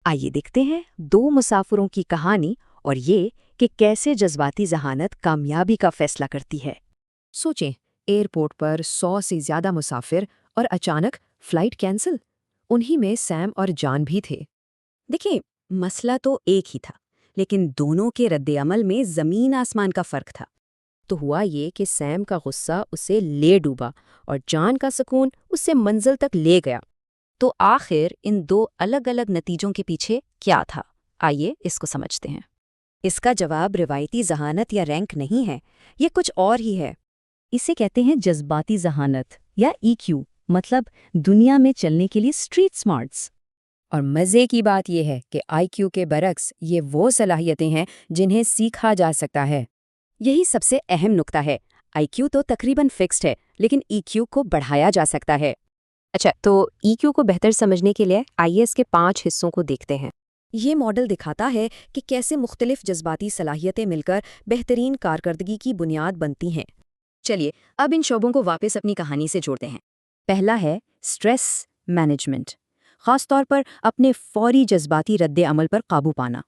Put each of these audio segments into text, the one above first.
آئیے دیکھتے ہیں دو مسافروں کی کہانی اور یہ کہ کیسے جذباتی ذہانت کامیابی کا فیصلہ کرتی ہے۔ سوچیں، ایئرپورٹ پر 100 سے زیادہ مسافر اور اچانک فلائٹ کینسل۔ انہی میں سیم اور جان بھی تھے۔ دیکھیں، مسئلہ تو ایک ہی تھا، لیکن دونوں کے رد عمل میں زمین آسمان کا فرق تھا۔ تو ہوا یہ کہ سیم کا غصہ اسے لے ڈوبا اور جان کا سکون اسے منزل تک لے گیا۔ تو آخر ان دو الگ الگ نتیجوں کے پیچھے کیا تھا؟ آئیے اس کو سمجھتے ہیں۔ اس کا جواب روایتی ذہانت یا رینک نہیں ہے، یہ کچھ اور ہی ہے۔ اسے کہتے ہیں جذباتی ذہانت یا ای کیو، مطلب دنیا میں چلنے کے لیے اسٹریٹ سمارٹس۔ اور مزے کی بات یہ ہے کہ آئی کیو کے برعکس یہ وہ صلاحیتیں ہیں جنہیں سیکھا جا سکتا ہے۔ یہی سب سے اہم نکتہ ہے۔ آئی کیو تو تقریباً فکسڈ ہے، لیکن ای کیو کو بڑھایا جا سکتا ہے۔ اچھا، تو ای کیو کو بہتر سمجھنے کے لیے آئیے اس کے 5 حصوں کو دیکھتے ہیں۔ یہ ماڈل دکھاتا ہے کہ کیسے مختلف جذباتی صلاحیتیں مل کر بہترین کارکردگی کی بنیاد بنتی ہیں۔ چلیے اب ان شعبوں کو واپس اپنی کہانی سے جوڑتے ہیں۔ پہلا ہے سٹریس مینجمنٹ، خاص طور پر اپنے فوری جذباتی رد عمل پر قابو پانا۔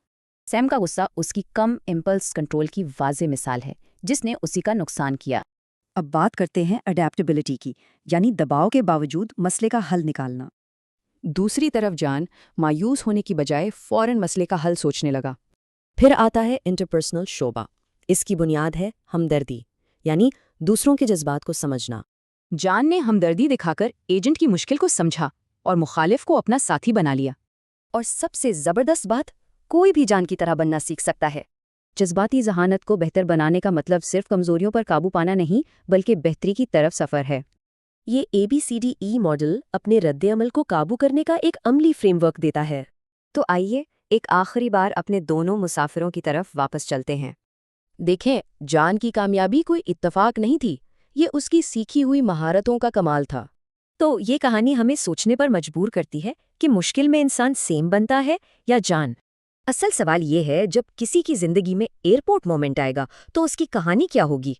سیم کا غصہ اس کی کم امپلس کنٹرول کی واضح مثال ہے، جس نے اسی کا نقصان کیا۔ اب بات کرتے ہیں اڈیپٹیبلٹی کی، یعنی دباؤ کے باوجود مسئلے کا حل نکالنا۔ دوسری طرف جان مایوس ہونے کی بجائے فوراً مسئلے کا حل سوچنے لگا۔ پھر آتا ہے انٹرپرسنل شعبہ۔ اس کی بنیاد ہے ہمدردی، یعنی دوسروں کے جذبات کو سمجھنا۔ جان نے ہمدردی دکھا کر ایجنٹ کی مشکل کو سمجھا اور مخالف کو اپنا ساتھی بنا لیا۔ اور سب سے زبردست بات، کوئی بھی جان کی طرح بننا سیکھ سکتا ہے۔ جذباتی ذہانت کو بہتر بنانے کا مطلب صرف کمزوریوں پر قابو پانا نہیں، بلکہ بہتری کی طرف سفر ہے۔ یہ ABCDE ماڈل اپنے رد عمل کو قابو کرنے کا ایک عملی فریم ورک دیتا ہے۔ تو آئیے ایک آخری بار اپنے دونوں مسافروں کی طرف واپس چلتے ہیں۔ دیکھیں، جان کی کامیابی کوئی اتفاق نہیں تھی، یہ اس کی سیکھی ہوئی مہارتوں کا کمال تھا۔ تو یہ کہانی ہمیں سوچنے پر مجبور کرتی ہے کہ مشکل میں انسان سیم بنتا ہے یا جان۔ اصل سوال یہ ہے، جب کسی کی زندگی میں ایئرپورٹ مومنٹ آئے گا تو اس کی کہانی کیا ہوگی؟